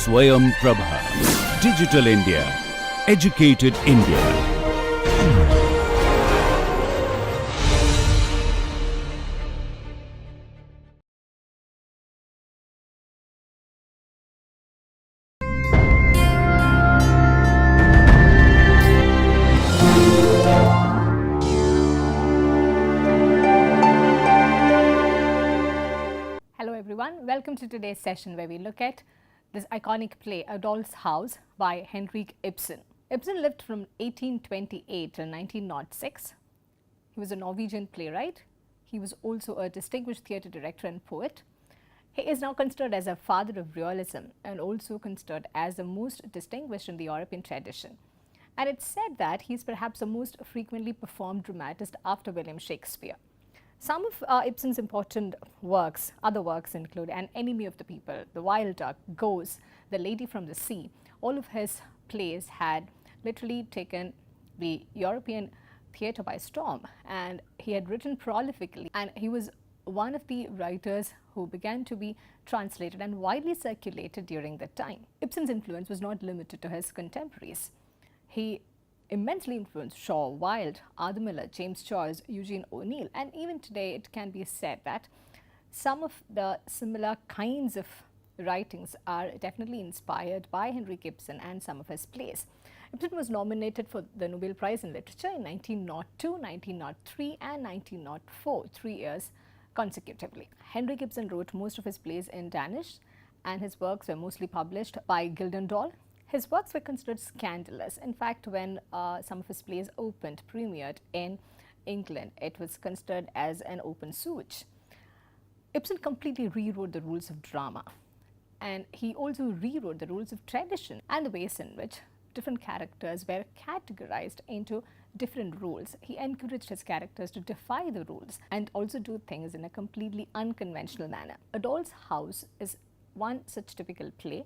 Swayam Prabha. Digital India. Educated India. Hello everyone, welcome to today's session where we look at this iconic play, A Doll's House by Henrik Ibsen. Ibsen lived from 1828 to 1906. He was a Norwegian playwright. He was also a distinguished theatre director and poet. He is now considered as a father of realism and also considered as the most distinguished in the European tradition. And it's said that he is perhaps the most frequently performed dramatist after William Shakespeare. Some of Ibsen's important works, other works include An Enemy of the People, The Wild Duck, Ghost, The Lady from the Sea. All of his plays had literally taken the European theatre by storm, and he had written prolifically, and he was one of the writers who began to be translated and widely circulated during that time. Ibsen's influence was not limited to his contemporaries. He immensely influenced Shaw, Wilde, Arthur Miller, James Joyce, Eugene O'Neill, and even today it can be said that some of the similar kinds of writings are definitely inspired by Henrik Ibsen and some of his plays. Ibsen was nominated for the Nobel Prize in Literature in 1902, 1903 and 1904, 3 years consecutively. Henrik Ibsen wrote most of his plays in Danish, and his works were mostly published by Gyldendal. His works were considered scandalous. In fact, when some of his plays premiered in England, it was considered as an open sewage. Ibsen completely rewrote the rules of drama, and he also rewrote the rules of tradition and the ways in which different characters were categorized into different roles. He encouraged his characters to defy the rules and also do things in a completely unconventional manner. A Doll's House is one such typical play.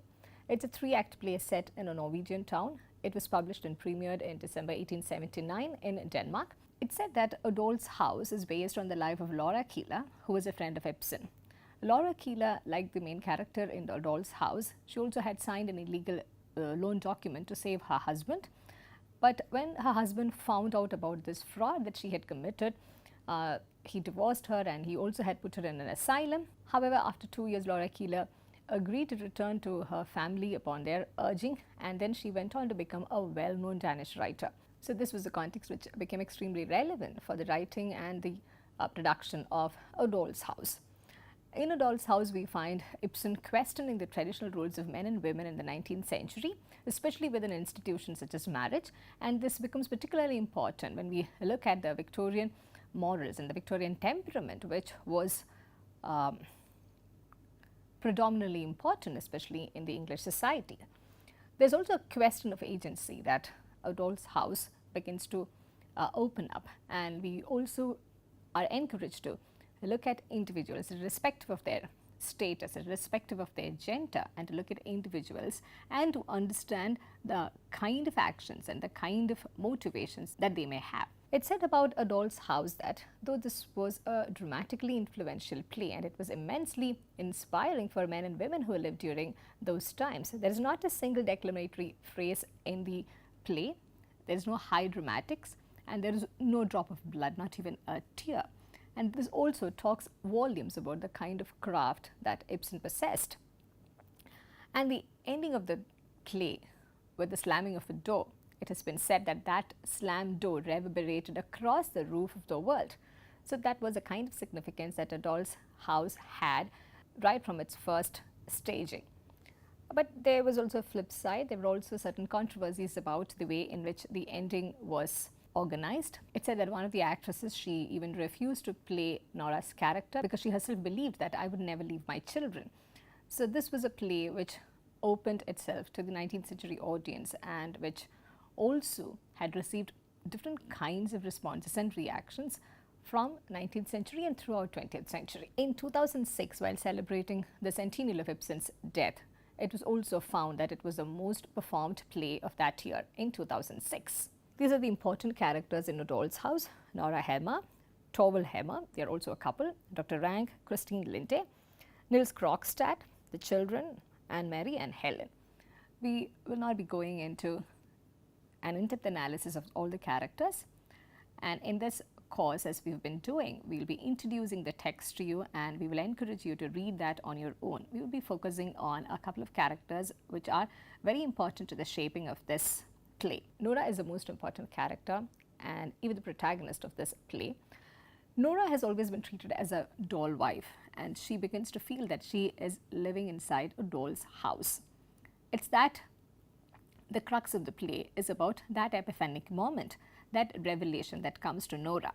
It's a 3-act play set in a Norwegian town. It was published and premiered in December 1879 in Denmark. It's said that A Doll's House is based on the life of Laura Keeler, who was a friend of Ibsen. Laura Keeler, like the main character in A Doll's House, she also had signed an illegal loan document to save her husband. But when her husband found out about this fraud that she had committed, he divorced her and he also had put her in an asylum. However, after 2 years, Laura Keeler agreed to return to her family upon their urging, and then she went on to become a well-known Danish writer. So this was the context which became extremely relevant for the writing and the production of A Doll's House. In A Doll's House, we find Ibsen questioning the traditional roles of men and women in the 19th century, especially within institutions such as marriage, and this becomes particularly important when we look at the Victorian morals and the Victorian temperament, which was predominantly important, especially in the English society. There's also a question of agency that A Doll's House begins to open up, and we also are encouraged to look at individuals irrespective of their status, irrespective of their gender, and to look at individuals and to understand the kind of actions and the kind of motivations that they may have. It's said about A Doll's House that though this was a dramatically influential play and it was immensely inspiring for men and women who lived during those times, there is not a single declamatory phrase in the play, there is no high dramatics, and there is no drop of blood, not even a tear. And this also talks volumes about the kind of craft that Ibsen possessed. And the ending of the play with the slamming of a door, it has been said that that slammed door reverberated across the roof of the world. So that was a kind of significance that A Doll's House had right from its first staging. But there was also a flip side. There were also certain controversies about the way in which the ending was organized. It said that one of the actresses, she even refused to play Nora's character because she herself believed that I would never leave my children. So this was a play which opened itself to the 19th century audience and which also had received different kinds of responses and reactions from 19th century and throughout 20th century. In 2006, while celebrating the centennial of Ibsen's death, it was also found that it was the most performed play of that year in 2006. These are the important characters in A Doll's House: Nora Helmer, Torvald Helmer, they are also a couple, Dr. Rank, Christine Linde, Nils Krogstad, the children, Anne Mary and Helen. We will not be going into an in-depth analysis of all the characters, and in this course, as we've been doing, we'll be introducing the text to you and we will encourage you to read that on your own. We will be focusing on a couple of characters which are very important to the shaping of this play. Nora is the most important character and even the protagonist of this play. Nora has always been treated as a doll wife, and she begins to feel that she is living inside a doll's house. It's that the crux of the play is about that epiphanic moment, that revelation that comes to Nora.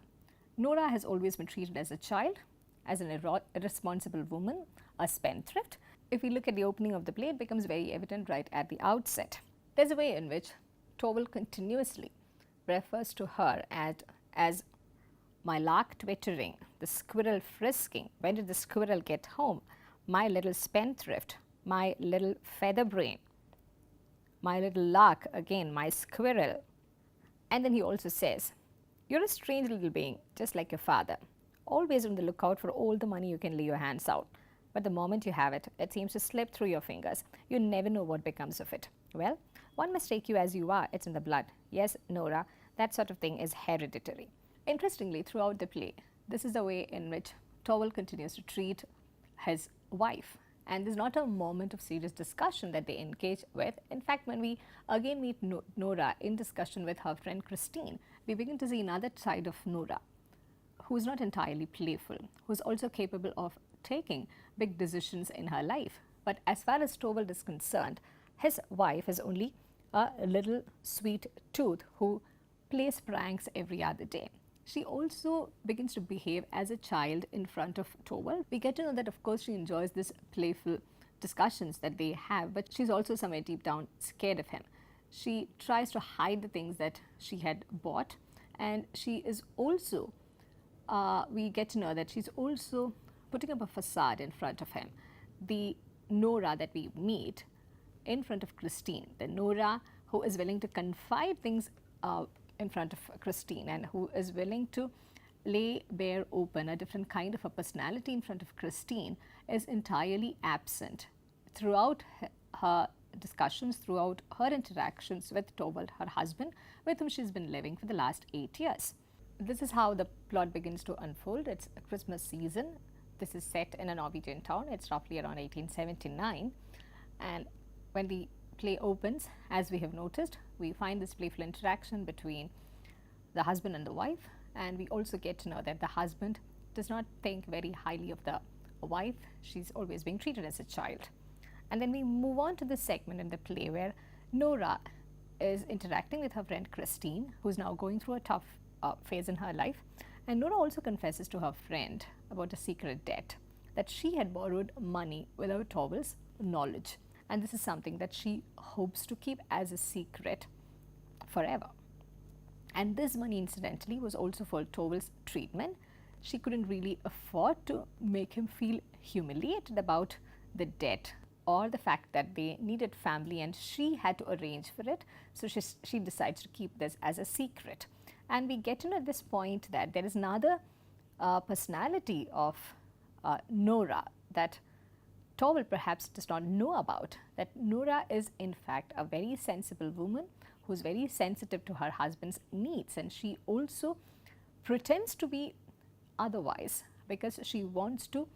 Nora has always been treated as a child, as an irresponsible woman, a spendthrift. If we look at the opening of the play, it becomes very evident right at the outset. There's a way in which Towell continuously refers to her as my lark twittering, the squirrel frisking, when did the squirrel get home, my little spendthrift, my little feather brain, my little lark, again my squirrel. And then he also says, you're a strange little being, just like your father, always on the lookout for all the money you can lay your hands out. But the moment you have it, it seems to slip through your fingers. You never know what becomes of it. Well, one must take you as you are, it's in the blood. Yes, Nora, that sort of thing is hereditary. Interestingly, throughout the play, this is the way in which Towell continues to treat his wife. And there's not a moment of serious discussion that they engage with. In fact, when we again meet Nora in discussion with her friend Christine, we begin to see another side of Nora, who is not entirely playful, who is also capable of taking big decisions in her life. But as far as Towell is concerned, his wife is only a little sweet tooth who plays pranks every other day. She also begins to behave as a child in front of Towell. We get to know that, of course, she enjoys this playful discussions that they have, but she's also somewhere deep down scared of him. She tries to hide the things that she had bought, and she is also, we get to know that she's also putting up a facade in front of him. The Nora that we meet in front of Christine, the Nora who is willing to confide things in front of Christine and who is willing to lay bare open a different kind of a personality in front of Christine, is entirely absent throughout her discussions, throughout her interactions with Towell, her husband, with whom she's been living for the last 8 years. This is how the plot begins to unfold. It's a Christmas season. This is set in a Norwegian town. It's roughly around 1879. And when the play opens, as we have noticed, we find this playful interaction between the husband and the wife, and we also get to know that the husband does not think very highly of the wife. She's always being treated as a child. And then we move on to the segment in the play where Nora is interacting with her friend Christine, who's now going through a tough phase in her life. And Nora also confesses to her friend about a secret debt, that she had borrowed money without Towell's knowledge. And this is something that she hopes to keep as a secret forever. And this money, incidentally, was also for Towell's treatment. She couldn't really afford to make him feel humiliated about the debt or the fact that they needed family and she had to arrange for it. So she decides to keep this as a secret. And we get to know at this point that there is another personality of Nora that Towell perhaps does not know about, that Nora is in fact a very sensible woman who is very sensitive to her husband's needs, and she also pretends to be otherwise because she wants to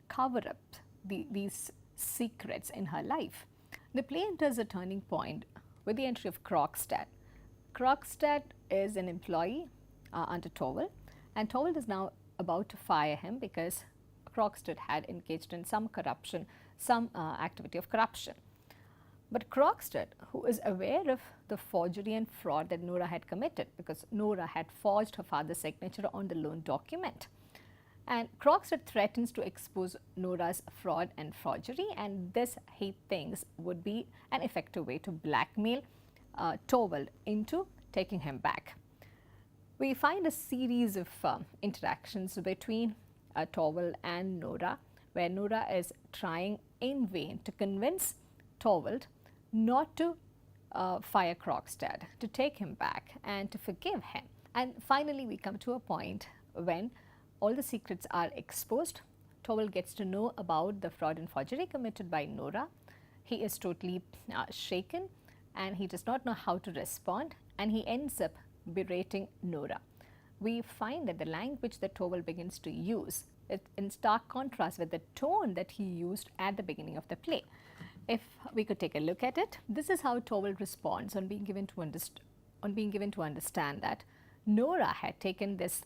cover up these secrets in her life. The play enters a turning point with the entry of Krogstad. Krogstad is an employee under Towell, and Towell is now about to fire him because Krogstad had engaged in some corruption, some activity of corruption. But Krogstad, who is aware of the forgery and fraud that Nora had committed, because Nora had forged her father's signature on the loan document, and Krogstad threatens to expose Nora's fraud and forgery, and this, he thinks, would be an effective way to blackmail Towell into taking him back. We find a series of interactions between Towell and Nora, where Nora is trying in vain to convince Towell not to fire Krogstad, to take him back and to forgive him. And finally, we come to a point when all the secrets are exposed. Towell gets to know about the fraud and forgery committed by Nora. He is totally shaken and he does not know how to respond, and he ends up berating Nora. We find that the language that Towell begins to use is in stark contrast with the tone that he used at the beginning of the play. If we could take a look at it, this is how Towell responds on being given to understand that Nora had taken this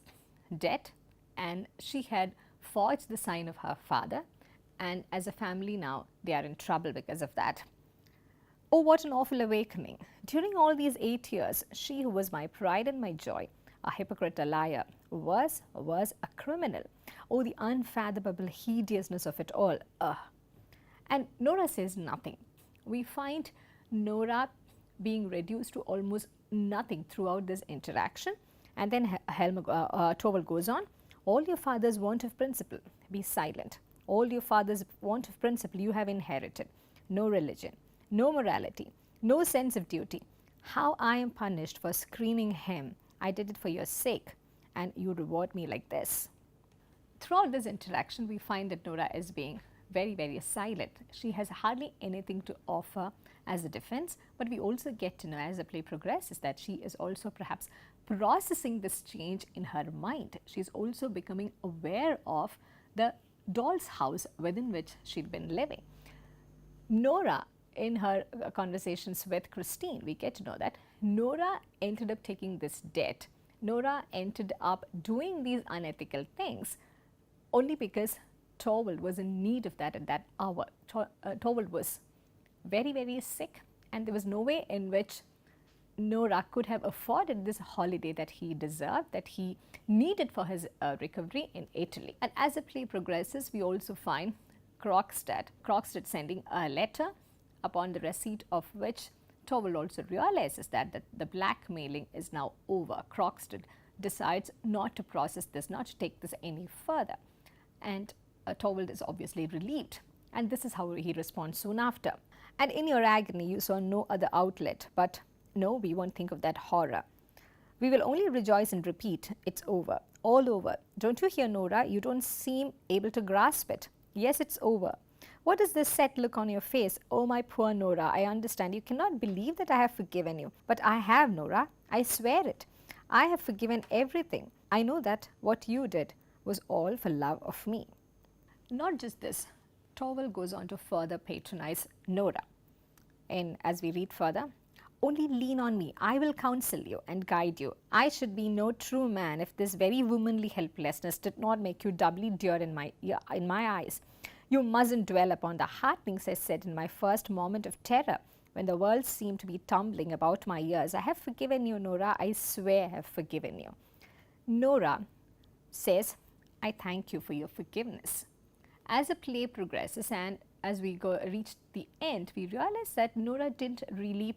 debt and she had forged the sign of her father, and as a family now they are in trouble because of that. Oh, what an awful awakening. During all these 8 years, she who was my pride and my joy, a hypocrite, a liar, was a criminal. Oh, the unfathomable hideousness of it all. Ugh. And Nora says nothing. We find Nora being reduced to almost nothing throughout this interaction. And then Towell goes on, all your father's want of principle, be silent. All your father's want of principle you have inherited. No religion, no morality, no sense of duty. How I am punished for screening him. I did it for your sake, and you reward me like this. Throughout this interaction, we find that Nora is being very, very silent. She has hardly anything to offer as a defense, but we also get to know as the play progresses that she is also perhaps processing this change in her mind. She is also becoming aware of the doll's house within which she'd been living. Nora, in her conversations with Christine, we get to know that Nora ended up taking this debt. Nora ended up doing these unethical things only because Towell was in need of that at that hour. Towell was very, very sick, and there was no way in which Nora could have afforded this holiday that he deserved, that he needed for his recovery in Italy. And as the play progresses, we also find Krogstad sending a letter, upon the receipt of which Towell also realizes that the blackmailing is now over. Krogstad decides not to process this, not to take this any further. And Towell is obviously relieved. And this is how he responds soon after. And in your agony, you saw no other outlet, but no, we won't think of that horror. We will only rejoice and repeat, it's over, all over. Don't you hear, Nora? You don't seem able to grasp it. Yes, it's over. What is this set look on your face? Oh, my poor Nora, I understand. You cannot believe that I have forgiven you. But I have, Nora. I swear it. I have forgiven everything. I know that what you did was all for love of me. Not just this, Towell goes on to further patronize Nora. And as we read further, only lean on me. I will counsel you and guide you. I should be no true man if this very womanly helplessness did not make you doubly dear in my eyes. You mustn't dwell upon the heartenings I said in my first moment of terror, when the world seemed to be tumbling about my ears. I have forgiven you, Nora. I swear I have forgiven you. Nora says, I thank you for your forgiveness. As the play progresses and as we reach the end, we realize that Nora didn't really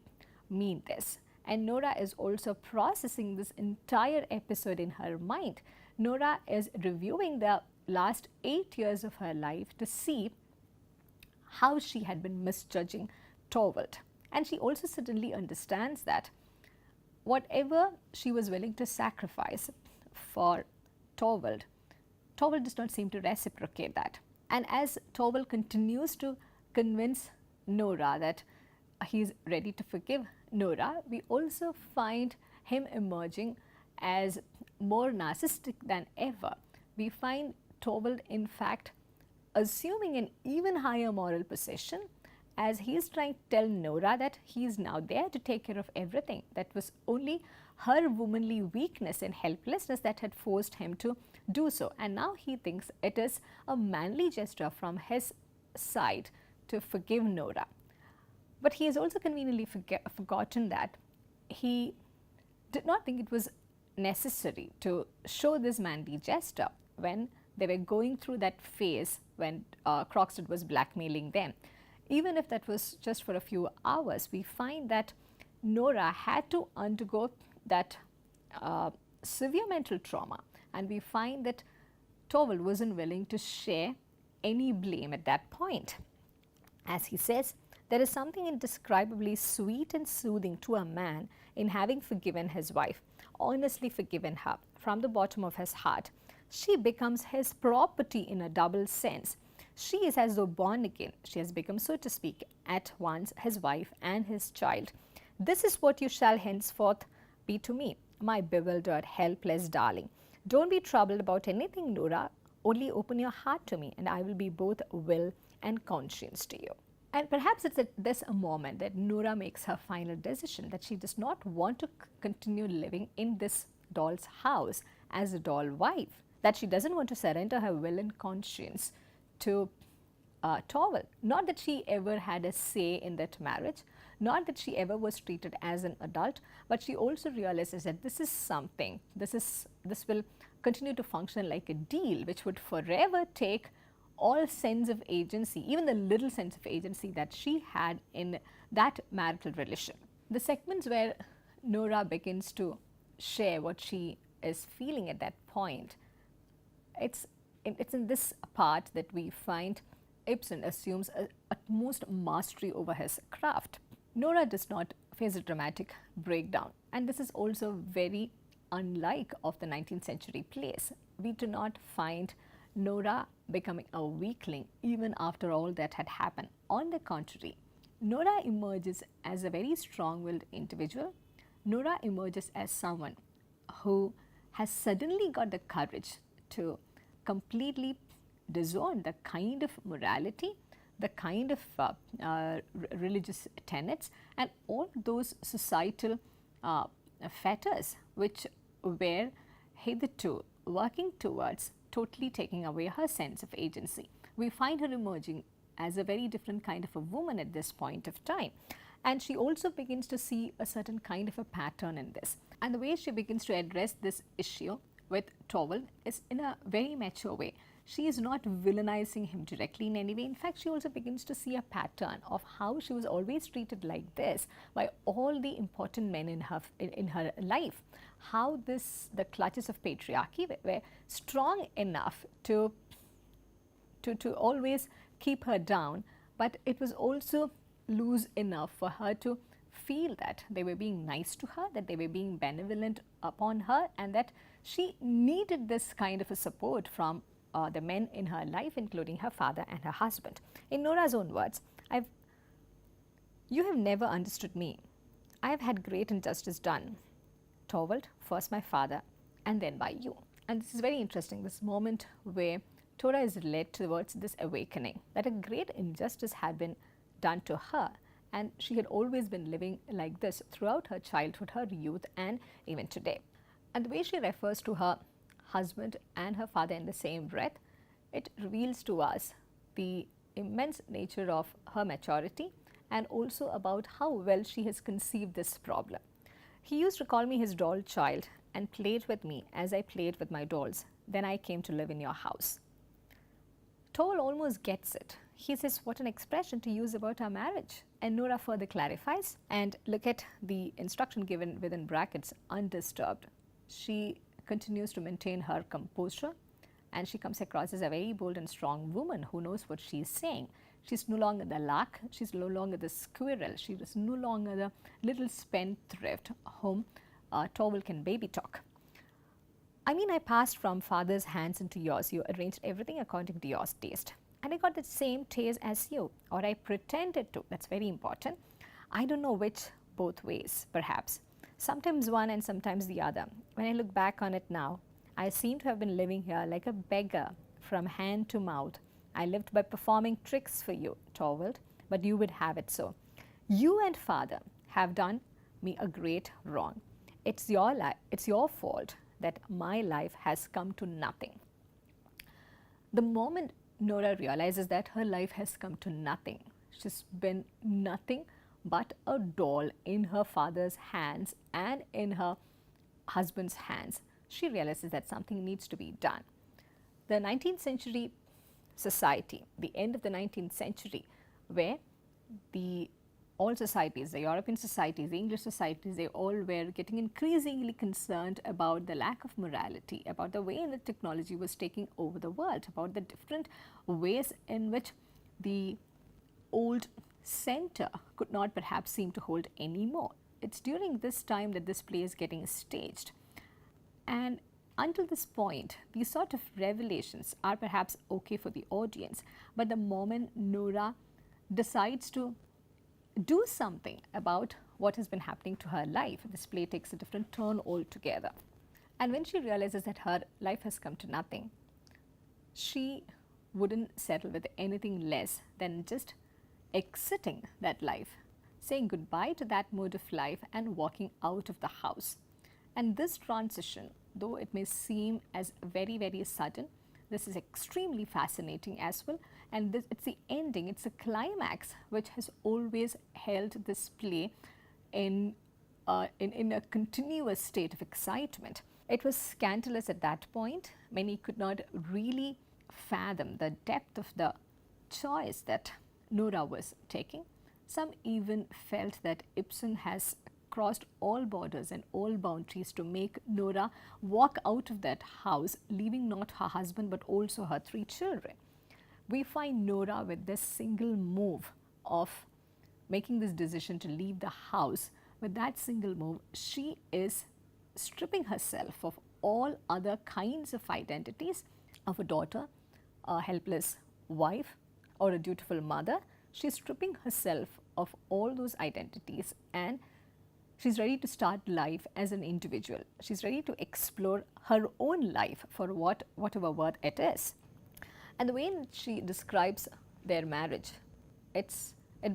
mean this. And Nora is also processing this entire episode in her mind. Nora is reviewing the last 8 years of her life to see how she had been misjudging Towell. And she also certainly understands that whatever she was willing to sacrifice for Towell does not seem to reciprocate that. And as Towell continues to convince Nora that he is ready to forgive Nora, we also find him emerging as more narcissistic than ever. We find Towell, in fact, assuming an even higher moral position as he is trying to tell Nora that he is now there to take care of everything. That was only her womanly weakness and helplessness that had forced him to do so. And now he thinks it is a manly gesture from his side to forgive Nora. But he has also conveniently forgotten that he did not think it was necessary to show this manly gesture when they were going through that phase when Krogstad was blackmailing them. Even if that was just for a few hours, we find that Nora had to undergo that severe mental trauma, and we find that Towell wasn't willing to share any blame at that point. As he says, there is something indescribably sweet and soothing to a man in having forgiven his wife, honestly forgiven her from the bottom of his heart. She becomes his property in a double sense. She is as though born again. She has become, so to speak, at once his wife and his child. This is what you shall henceforth be to me, my bewildered, helpless darling. Don't be troubled about anything, Nora. Only open your heart to me, and I will be both will and conscience to you. And perhaps it's at this moment that Noora makes her final decision that she does not want to continue living in this doll's house as a doll wife, that she doesn't want to surrender her will and conscience to Towel. Not that she ever had a say in that marriage, not that she ever was treated as an adult, but she also realizes that this is something, this will continue to function like a deal which would forever take all sense of agency, even the little sense of agency that she had in that marital relation. The segments where Noora begins to share what she is feeling at that point, it's in this part that we find Ibsen assumes utmost mastery over his craft. Noora does not face a dramatic breakdown, and this is also very unlike of the 19th century plays. We do not find Noora becoming a weakling even after all that had happened. On the contrary, Noora emerges as a very strong-willed individual. Noora emerges as someone who has suddenly got the courage to completely disown the kind of morality, the kind of religious tenets, and all those societal fetters which were hitherto working towards totally taking away her sense of agency. We find her emerging as a very different kind of a woman at this point of time. And she also begins to see a certain kind of a pattern in this. And the way she begins to address this issue with Towel is in a very mature way. She is not villainizing him directly in any way. In fact, she also begins to see a pattern of how she was always treated like this by all the important men in her life. How the clutches of patriarchy were strong enough to always keep her down, but it was also loose enough for her to feel that they were being nice to her, that they were being benevolent upon her, and that she needed this kind of a support from the men in her life, including her father and her husband. In Noora's own words, you have never understood me. I have had great injustice done. Torvald, first my father, and then by you. And this is very interesting, this moment where Tora is led towards this awakening, that a great injustice had been done to her, and she had always been living like this throughout her childhood, her youth, and even today. And the way she refers to her husband and her father in the same breath, it reveals to us the immense nature of her maturity and also about how well she has conceived this problem. He used to call me his doll child and played with me as I played with my dolls. Then I came to live in your house. Toll almost gets it. He says, what an expression to use about our marriage. And Noora further clarifies, and look at the instruction given within brackets, undisturbed. She continues to maintain her composure, and she comes across as a very bold and strong woman who knows what she is saying. She's no longer the lark, she's no longer the squirrel, she is no longer the little spendthrift whom Towel can baby talk. I mean, I passed from father's hands into yours. You arranged everything according to your taste. And I got the same taste as you, or I pretended to. That's very important. I don't know which, both ways, perhaps. Sometimes one and sometimes the other. When I look back on it now, I seem to have been living here like a beggar from hand to mouth. I lived by performing tricks for you, Torvald, but you would have it so. You and father have done me a great wrong. It's your fault that my life has come to nothing. The moment Noora realizes that her life has come to nothing, she's been nothing but a doll in her father's hands and in her husband's hands, she realizes that something needs to be done. The 19th century society, the end of the 19th century, where all societies, the European societies, the English societies, they all were getting increasingly concerned about the lack of morality, about the way in which technology was taking over the world, about the different ways in which the old center could not perhaps seem to hold anymore. It's during this time that this play is getting staged. And until this point, these sort of revelations are perhaps okay for the audience, but the moment Nora decides to do something about what has been happening to her life, this play takes a different turn altogether. And when she realizes that her life has come to nothing, she wouldn't settle with anything less than just exiting that life, saying goodbye to that mode of life and walking out of the house. And this transition, though it may seem as very, very sudden, this is extremely fascinating as well. And it's the ending, it's the climax which has always held this play in a continuous state of excitement. It was scandalous at that point. Many could not really fathom the depth of the choice that Nora was taking. Some even felt that Ibsen has crossed all borders and all boundaries to make Nora walk out of that house, leaving not her husband but also her 3 children. We find Nora with this single move of making this decision to leave the house. With that single move, she is stripping herself of all other kinds of identities of a daughter, a helpless wife, or a dutiful mother. She's stripping herself of all those identities and she's ready to start life as an individual. She's ready to explore her own life for whatever worth it is. And the way in which she describes their marriage, it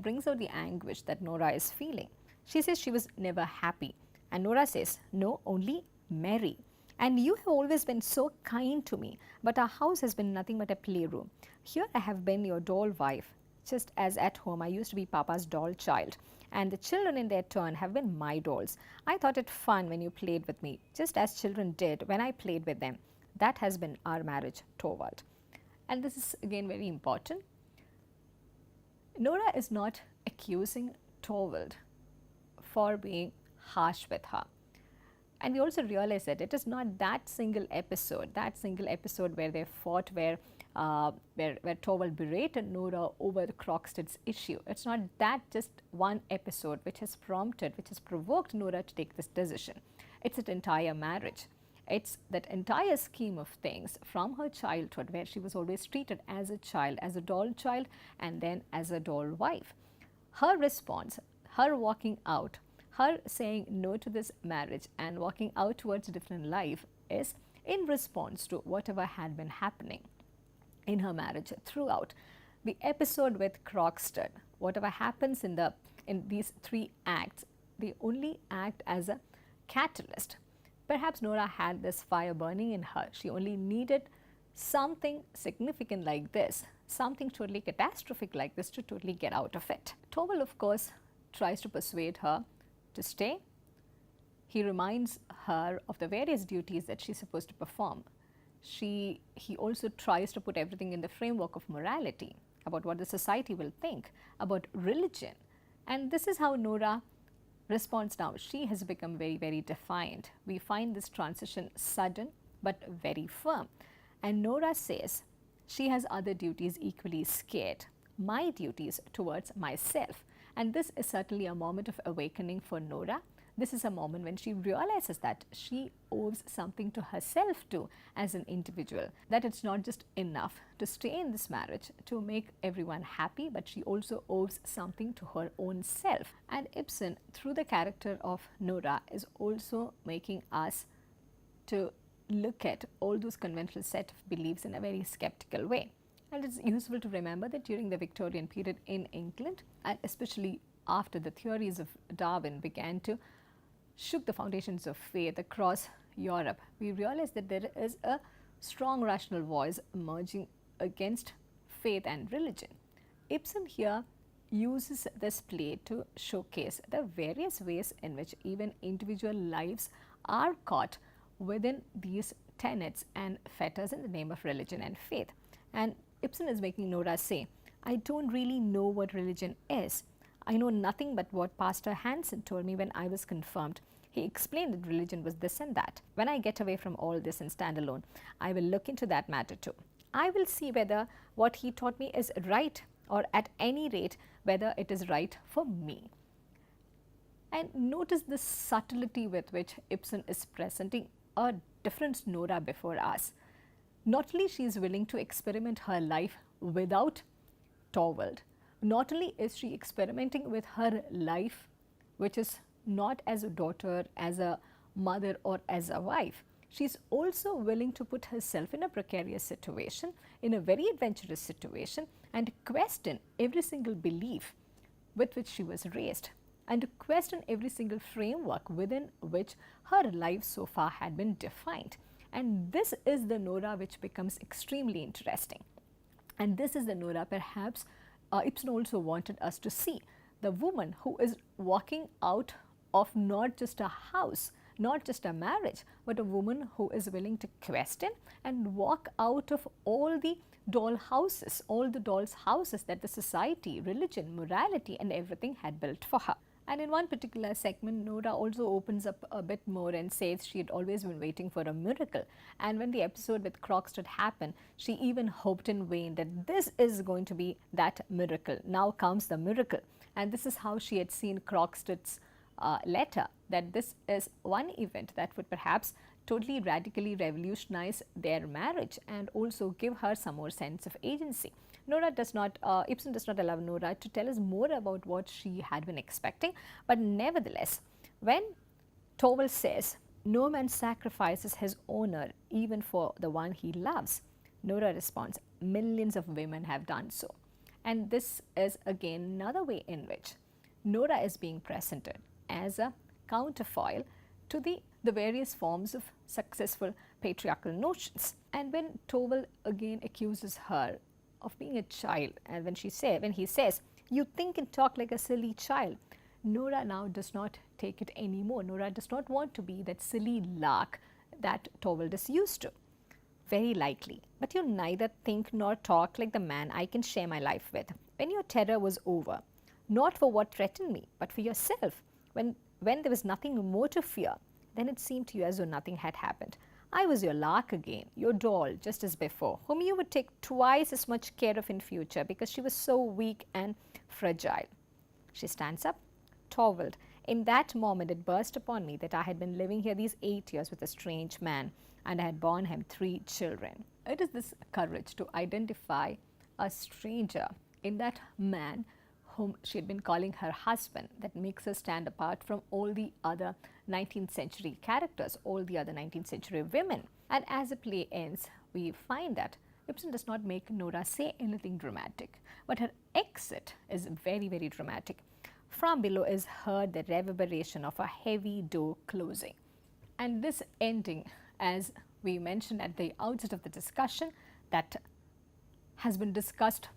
brings out the anguish that Nora is feeling. She says she was never happy. And Nora says, no, only merry. And you have always been so kind to me, but our house has been nothing but a playroom. Here I have been your doll wife, just as at home I used to be Papa's doll child. And the children in their turn have been my dolls. I thought it fun when you played with me, just as children did when I played with them. That has been our marriage, Torvald. And this is again very important. Nora is not accusing Torvald for being harsh with her. And we also realize that it is not that single episode where they fought, where Torvald berated Nora over the Krogstad's issue. It's not that just one episode which has provoked Nora to take this decision. It's an entire marriage. It's that entire scheme of things from her childhood, where she was always treated as a child, as a doll child, and then as a doll wife. Her response, her walking out, her saying no to this marriage and walking out towards a different life is in response to whatever had been happening in her marriage throughout. The episode with Krogstad, whatever happens in these 3 acts, they only act as a catalyst. Perhaps Nora had this fire burning in her. She only needed something significant like this, something totally catastrophic like this to totally get out of it. Torvald, of course, tries to persuade her to stay. He reminds her of the various duties that she's supposed to perform. He also tries to put everything in the framework of morality, about what the society will think, about religion. And this is how Nora responds now. She has become very, very defiant. We find this transition sudden but very firm. And Nora says she has other duties equally scared, my duties towards myself. And this is certainly a moment of awakening for Nora. This is a moment when she realizes that she owes something to herself too as an individual, that it's not just enough to stay in this marriage to make everyone happy, but she also owes something to her own self. And Ibsen, through the character of Nora, is also making us to look at all those conventional set of beliefs in a very skeptical way. And it's useful to remember that during the Victorian period in England, and especially after the theories of Darwin began to shook the foundations of faith across Europe, we realized that there is a strong rational voice emerging against faith and religion. Ibsen here uses this play to showcase the various ways in which even individual lives are caught within these tenets and fetters in the name of religion and faith. And Ibsen is making Nora say, I don't really know what religion is. I know nothing but what Pastor Hansen told me when I was confirmed. He explained that religion was this and that. When I get away from all this and stand alone, I will look into that matter too. I will see whether what he taught me is right, or at any rate, whether it is right for me. And notice the subtlety with which Ibsen is presenting a different Nora before us. Not only she is willing to experiment her life without Torvald, not only is she experimenting with her life, which is not as a daughter, as a mother or as a wife, she's also willing to put herself in a precarious situation, in a very adventurous situation, and question every single belief with which she was raised, and to question every single framework within which her life so far had been defined. And this is the Nora which becomes extremely interesting. And this is the Nora perhaps Ibsen also wanted us to see, the woman who is walking out of not just a house, not just a marriage, but a woman who is willing to question and walk out of all the doll houses, all the dolls' houses that the society, religion, morality and everything had built for her. And in one particular segment, Nora also opens up a bit more and says she had always been waiting for a miracle. And when the episode with Krogstad happened, she even hoped in vain that this is going to be that miracle. Now comes the miracle. And this is how she had seen Krogstad's letter, that this is one event that would perhaps totally radically revolutionize their marriage and also give her some more sense of agency. Ibsen does not allow Nora to tell us more about what she had been expecting, but nevertheless, when Torvald says, "No man sacrifices his honor even for the one he loves," Nora responds, "Millions of women have done so." And this is again another way in which Nora is being presented as a counterfoil to the various forms of successful patriarchal notions. And when Torvald again accuses her of being a child, and when he says, "You think and talk like a silly child," Nora now does not take it anymore. Nora does not want to be that silly lark that Torvald is used to. Very likely, but you neither think nor talk like the man I can share my life with. When your terror was over, not for what threatened me, but for yourself, when there was nothing more to fear, then it seemed to you as though nothing had happened. I was your lark again, your doll, just as before, whom you would take twice as much care of in future because she was so weak and fragile. She stands up. Torvald, in that moment it burst upon me that I had been living here these 8 years with a strange man, and I had borne him 3 children. It is this courage to identify a stranger in that man whom she had been calling her husband that makes her stand apart from all the other 19th century characters, all the other 19th century women. And as the play ends, we find that Ibsen does not make Nora say anything dramatic, but her exit is very, very dramatic. From below is heard the reverberation of a heavy door closing. And this ending, as we mentioned at the outset of the discussion, that has been discussed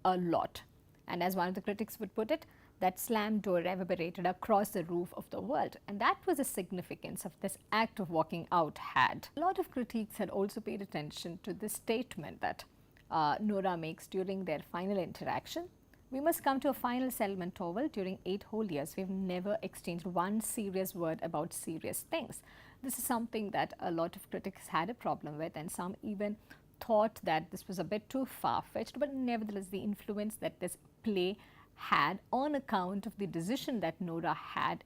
a lot. And as one of the critics would put it, that slam door reverberated across the roof of the world. And that was the significance of this act of walking out had. A lot of critiques had also paid attention to this statement that Nora makes during their final interaction. We must come to a final settlement, Torvald. During 8 whole years, we've never exchanged one serious word about serious things. This is something that a lot of critics had a problem with, and some even thought that this was a bit too far-fetched, but nevertheless the influence that this play had on account of the decision that Nora had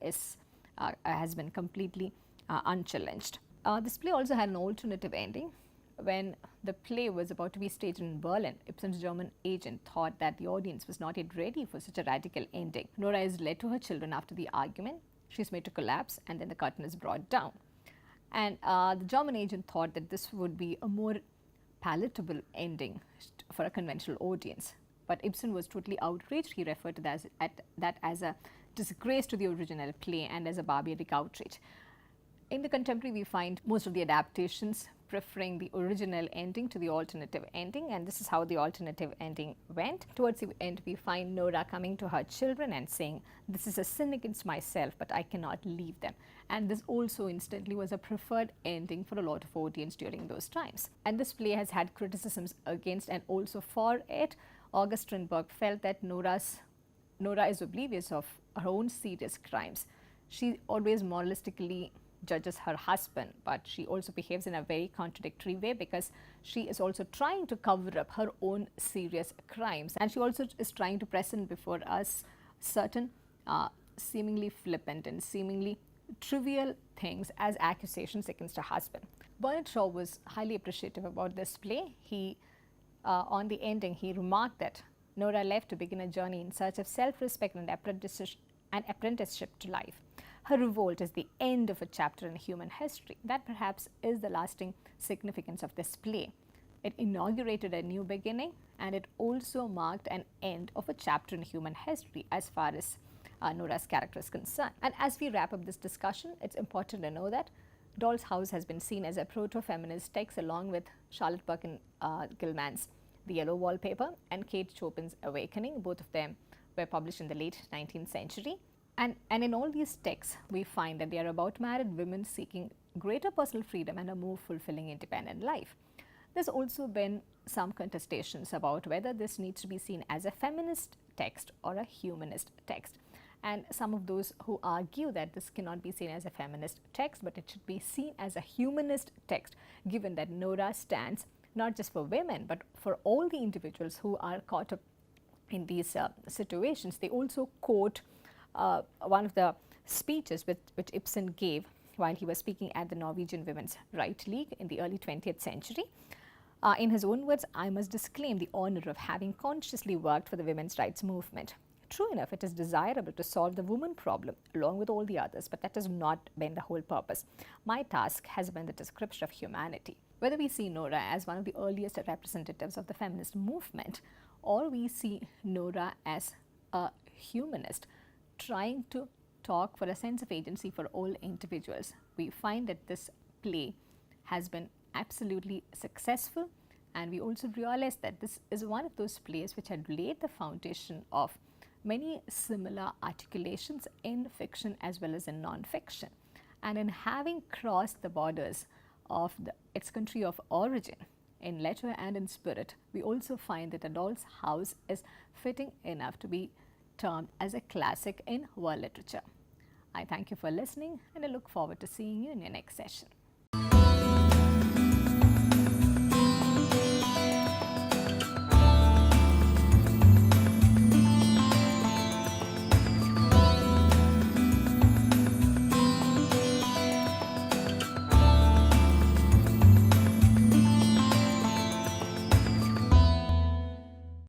has been completely unchallenged. This play also had an alternative ending. When the play was about to be staged in Berlin, Ibsen's German agent thought that the audience was not yet ready for such a radical ending. Nora is led to her children after the argument. She's made to collapse, and then the curtain is brought down. And the German agent thought that this would be a more palatable ending for a conventional audience. But Ibsen was totally outraged. He referred to that as a disgrace to the original play and as a barbaric outrage. In the contemporary, we find most of the adaptations preferring the original ending to the alternative ending, and this is how the alternative ending went. Towards the end, we find Nora coming to her children and saying, "This is a sin against myself, but I cannot leave them." And this also instantly was a preferred ending for a lot of audience during those times. And this play has had criticisms against and also for it. August Strindberg felt that Nora is oblivious of her own serious crimes. She always moralistically judges her husband, but she also behaves in a very contradictory way because she is also trying to cover up her own serious crimes, and she also is trying to present before us certain seemingly flippant and seemingly trivial things as accusations against her husband. Bernard Shaw was highly appreciative about this play. On the ending, he remarked that Nora left to begin a journey in search of self-respect and apprenticeship to life. Her revolt is the end of a chapter in human history. That perhaps is the lasting significance of this play. It inaugurated a new beginning, and it also marked an end of a chapter in human history as far as Nora's character is concerned. And as we wrap up this discussion, it's important to know that Doll's House has been seen as a proto-feminist text along with Charlotte Perkins Gilman's The Yellow Wallpaper and Kate Chopin's Awakening. Both of them were published in the late 19th century. And in all these texts, we find that they are about married women seeking greater personal freedom and a more fulfilling independent life. There's also been some contestations about whether this needs to be seen as a feminist text or a humanist text. And some of those who argue that this cannot be seen as a feminist text, but it should be seen as a humanist text, given that Nora stands not just for women, but for all the individuals who are caught up in these situations. They also quote one of the speeches which Ibsen gave while he was speaking at the Norwegian Women's Right League in the early 20th century. In his own words, "I must disclaim the honor of having consciously worked for the women's rights movement. True enough, it is desirable to solve the woman problem along with all the others, but that has not been the whole purpose. My task has been the description of humanity." Whether we see Nora as one of the earliest representatives of the feminist movement, or we see Nora as a humanist trying to talk for a sense of agency for all individuals, we find that this play has been absolutely successful, and we also realize that this is one of those plays which had laid the foundation of many similar articulations in fiction as well as in non-fiction. And in having crossed the borders of its country of origin in letter and in spirit, we also find that A Doll's House is fitting enough to be termed as a classic in world literature. I thank you for listening, and I look forward to seeing you in your next session.